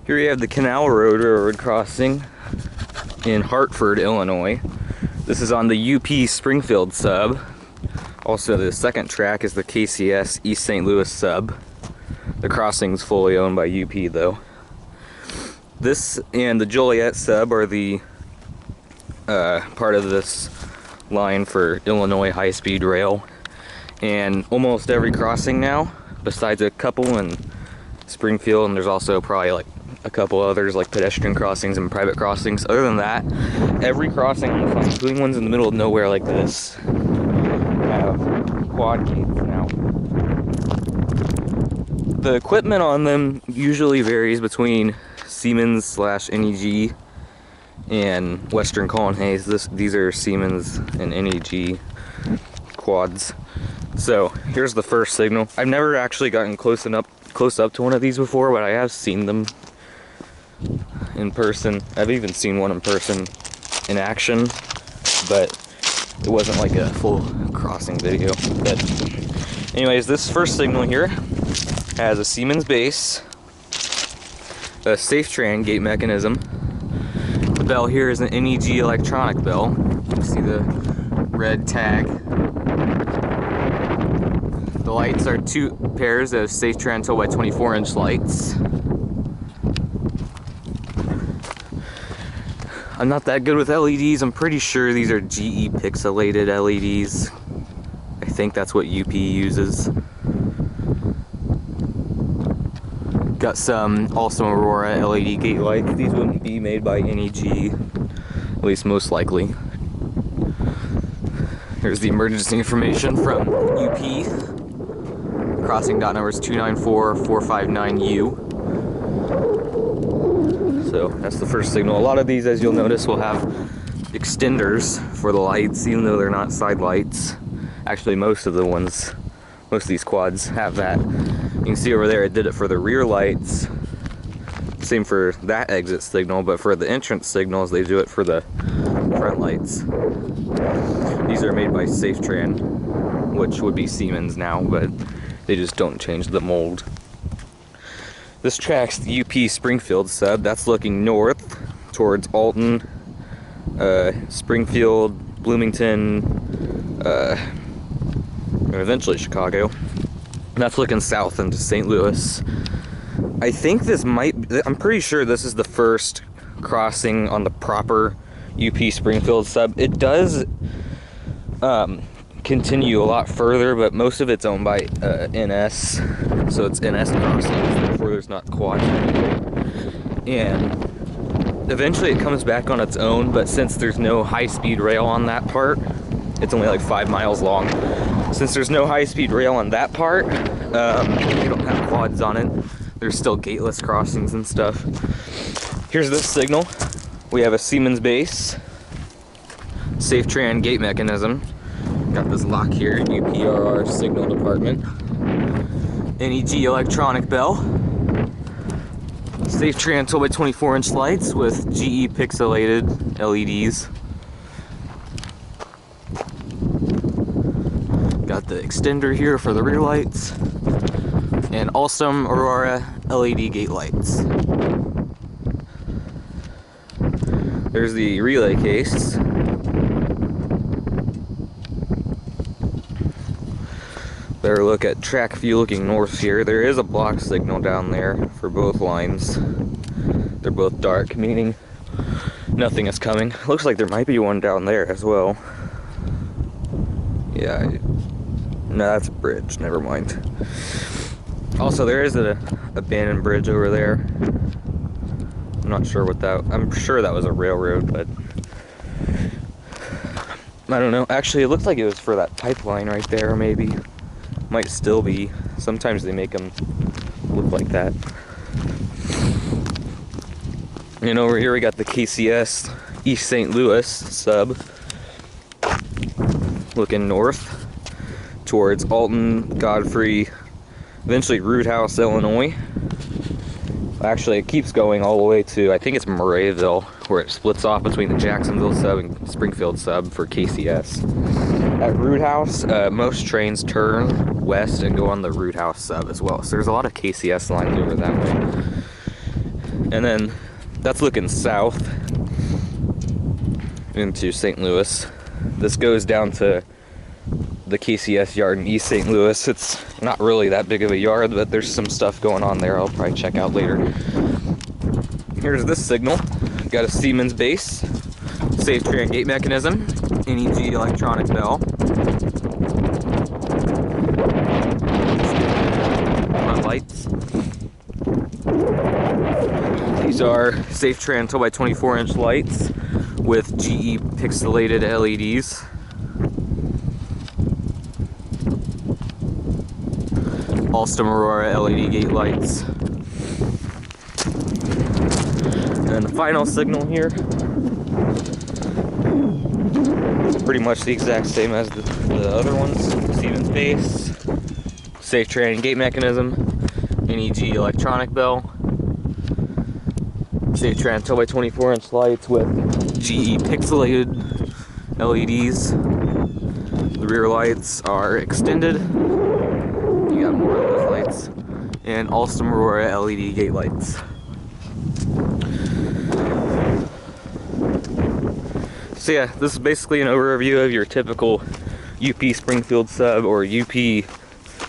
Here we have the Canal Railroad crossing in Hartford, Illinois. This is on the UP Springfield Sub. Also, the second track is the KCS East St. Louis Sub. The crossing's fully owned by UP though. This and the Joliet Sub are the part of this line for Illinois high-speed rail. And almost every crossing now, besides a couple in Springfield, and there's also probably like a couple others like pedestrian crossings and private crossings. Other than that, every crossing on the line, including ones in the middle of nowhere like this, have quad gates now. The equipment on them usually varies between Siemens / NEG and Western Colonnades. These are Siemens and NEG quads. So here's the first signal. I've never actually gotten close up to one of these before, but I have seen them in person. I've even seen one in person in action, but it wasn't like a full crossing video. But anyways, this first signal here has a Siemens base, a SafeTran gate mechanism. The bell here is an NEG electronic bell. You see the red tag. The lights are 2 pairs of SafeTran 12x24" lights. I'm not that good with LEDs. I'm pretty sure these are GE pixelated LEDs. I think that's what UP uses. Got some also Aurora LED gate lights. These wouldn't be made by NEG, at least most likely. Here's the emergency information from UP. Crossing dot number is 294459U. So that's the first signal. A lot of these, as you'll notice, will have extenders for the lights, even though they're not side lights. Actually, most of these quads have that. You can see over there it did it for the rear lights. Same for that exit signal, but for the entrance signals they do it for the front lights. These are made by SafeTran, which would be Siemens now, but they just don't change the mold. This track's the UP Springfield Sub. That's looking north towards Alton, Springfield, Bloomington, and eventually Chicago. And that's looking south into St. Louis. I'm pretty sure this is the first crossing on the proper UP Springfield Sub. It does continue a lot further, but most of it's owned by NS, so it's NS crossings, therefore there's not quads anymore. And eventually it comes back on its own, but since there's no high-speed rail on that part, it's only like 5 miles long. Since there's no high-speed rail on that part, they don't have quads on it. There's still gateless crossings and stuff. Here's this signal. We have a Siemens base, SafeTran gate mechanism. Got this lock here, UPRR signal department. NEG electronic bell. SafeTran 12x24" lights with GE pixelated LEDs. Got the extender here for the rear lights. And Alstom Aurora LED gate lights. There's the relay case. Better look at track view looking north here. There is a block signal down there for both lines. They're both dark, meaning nothing is coming. Looks like there might be one down there as well. Yeah, no, that's a bridge, never mind. Also, there is an abandoned bridge over there. I'm not sure what I'm sure that was a railroad, but I don't know. Actually, it looks like it was for that pipeline right there, maybe. Might still be. Sometimes they make them look like that. And over here we got the KCS East St. Louis Sub. Looking north towards Alton, Godfrey, eventually Root House, Illinois. Actually, it keeps going all the way to, I think it's Murrayville, where it splits off between the Jacksonville Sub and Springfield Sub for KCS. At Root House, most trains turn west and go on the Root House Sub as well. So there's a lot of KCS lines over that way. And then that's looking south into St. Louis. This goes down to the KCS yard in East St. Louis. It's not really that big of a yard, but there's some stuff going on there I'll probably check out later. Here's this signal. Got a Siemens base, safe tran gate mechanism, NEG electronic bell, front lights. These are safe tran 12x24" lights with GE pixelated LEDs. Alstom Aurora LED gate lights. And the final signal here, pretty much the exact same as the other ones. Siemens base, safe tran gate mechanism, NEG electronic bell, safe tran 12x24" lights with GE pixelated LEDs. The rear lights are extended. You got more of those lights. And Alstom Aurora LED gate lights. So yeah, this is basically an overview of your typical UP Springfield Sub or UP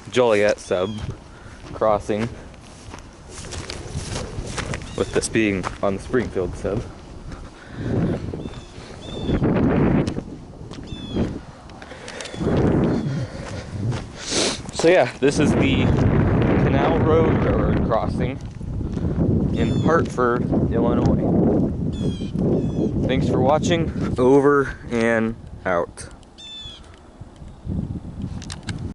Joliet Sub crossing, with this being on the Springfield Sub. So yeah, this is the Canal Road Railroad crossing in Hartford, Illinois. Thanks for watching. Over and out.